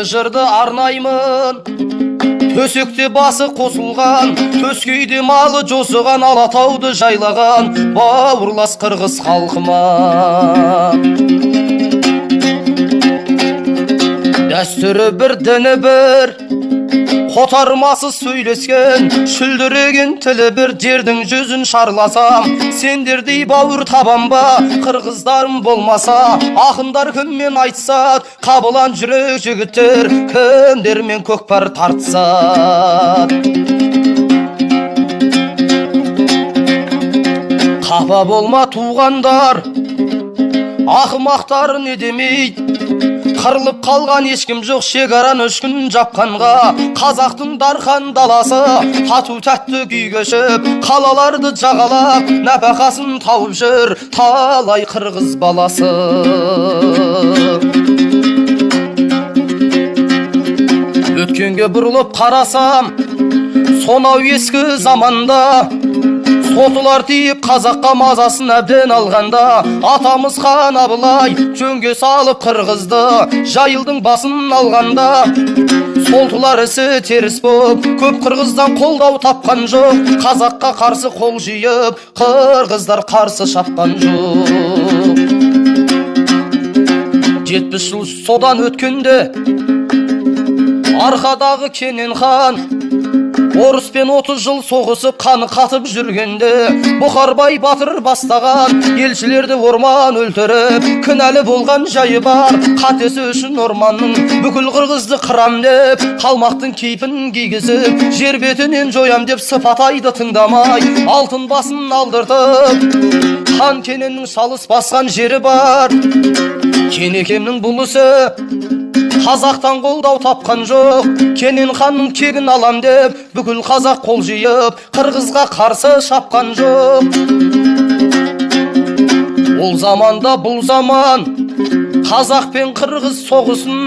Сені жырды арнаймын. Төсекте басы қосылған, төскейде малы жосыған, Алатауды жайлаған бауырлас қырғыз халқыма. Дәстүрі бір, діні бір, қотармасы сөйлескен, шүлдіреген тілі бір, жердің жүзін шарласам, сендердей бауыр табам ба? Қырғыздарым болмаса, ақындар кіммен айтса, қабылан жүрек жігіттер кімдермен көкпар тартса. Қапа болма туғандар, ақымақтар не демейді. Қырылып қалған ешкім жоқ, шекаран үш күн жапқанға. Қазақтың дархан даласы тату тәтті күй кешіп, қалаларды жағалап, нәпақасын тауып жүр талай қырғыз баласы. Өткенге бұрылып қарасам, сонау ескі заманда сотылар тиіп қазаққа мазасын әбден алғанда, атамыз хан Абылай жөнге салып қырғызды жайылдың басын алғанда, солтылар ісі теріс боп көп қырғыздан қолдау тапқан жоқ. Қазаққа қарсы қол жиып қырғыздар қарсы шапқан жоқ. 70 жыл содан өткенде арқадағы Кенен хан орыспен 30 жыл соғысып қаны қатып жүргенде, Бұқарбай батыр бастаған елшілерді орман өлтіріп, кінәлі болған жайы бар. Қатесі үшін орманның бүкіл қырғызды қырам деп, қалмақтың кейпін кигізіп, жер бетінен жоям деп сыпатайды тыңдамай, алтын басын алдыртып, хан Кененнің шалыс басқан жері бар. Кенекемнің бұлысы қазақтан қолдау тапқан жоқ. Кенен ханның кегін алам деп, бүкіл қазақ қол жиып, қырғызға қарсы шапқан жоқ. Ол заманда бұл заман қазақ пен қырғыз соғысын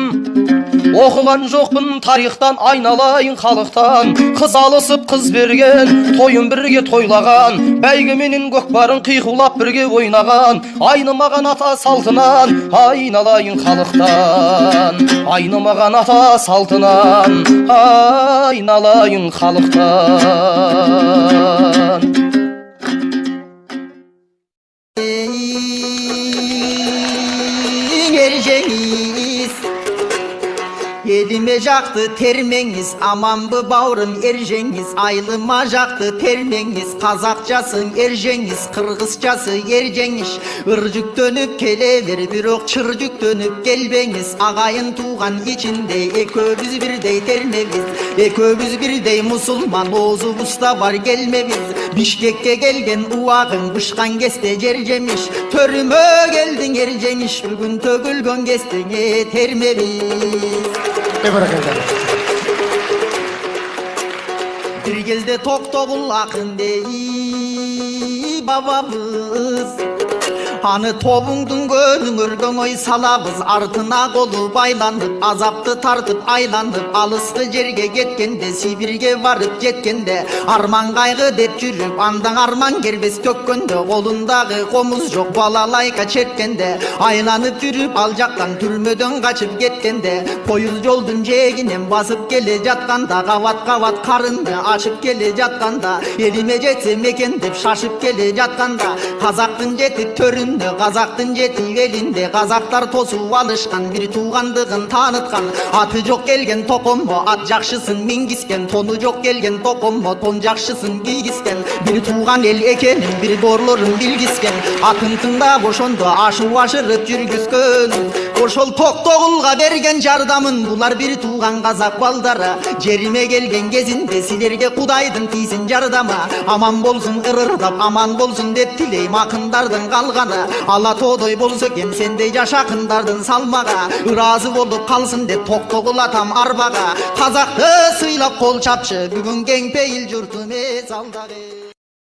оқыған жоқпын тарихтан, айналайын халықтан. Қыз алысып қыз берген, тойын бірге тойлаған, бәйгеменен көкпарын қиқулап бірге ойнаған. Айнымаған ата салтынан, айналайын халықтан. Айнымаған ата салтынан, айналайын халықтан. Elime jaktı termeniz, aman bu bavrum erjeniz. Aylıma jaktı termeniz, kazakçasın erjeniz, kırgızçası erjeniz. Ircık dönüp gelever, bir ok çırcık dönüp gelbeniz. Ağayın tuğan içinde ekövüz birdey termeviz. Ekövüz birdey musulman, oğzu usta var gelmeviz. Bişkek'e gelgen uağın, bışkan geste cercemiş. Törüme geldin erjeniz, bugün tögülgön gestine termeviz. Bir gezde Toktogul akın dey babamız. Hani tobungdun gönün örgön oy salabız. Ardına kolu baylanıp, azaptı tartıp aylanıp, alıslı jerge getkende, Sibirge varıp jetkende, arman kaygı dep жүрüp, andan arman gerbes tökkönde, kolundağı komuz yok balalayka çetkende, aylanıp жүрüp aljaktan türmödön kaçıp getkende, poyuz yoldun jeginem basıp gele jatkanda, kavat kavat karındı açıp gele jatkanda, elime jetsem eken dep şaşıp gele jatkanda, kazaktın jetip törün Қазақтың жеті елінде қазақтар тосып алышқан, бір туғандығын танытқан. Аты жоқ келген тоқымы ат жақшысын мингіскен, тоны жоқ келген тоқымы тон жақшысын кигіскен. Бір туған ел екенін бір борлорын білгіскен, атын тыңдап ошондо ашу ашырып жүргүзгөн. Ошол Токтогулга берген жардамын, булар бір туған қазақ балдары. Жериме келген кезинде силерге Кудайдын тийсин жардамы. Аман болсун ырырдап, аман болсун деп тилейм акындардын калганы. Алатоодой болсо кем сендей жаш акындардын салмага. Ыраазы болуп калсын деп Токтогул атам арбага. Казакты сыйлап кол чапчы, бүгүн кең пейил журтум эс алдагы.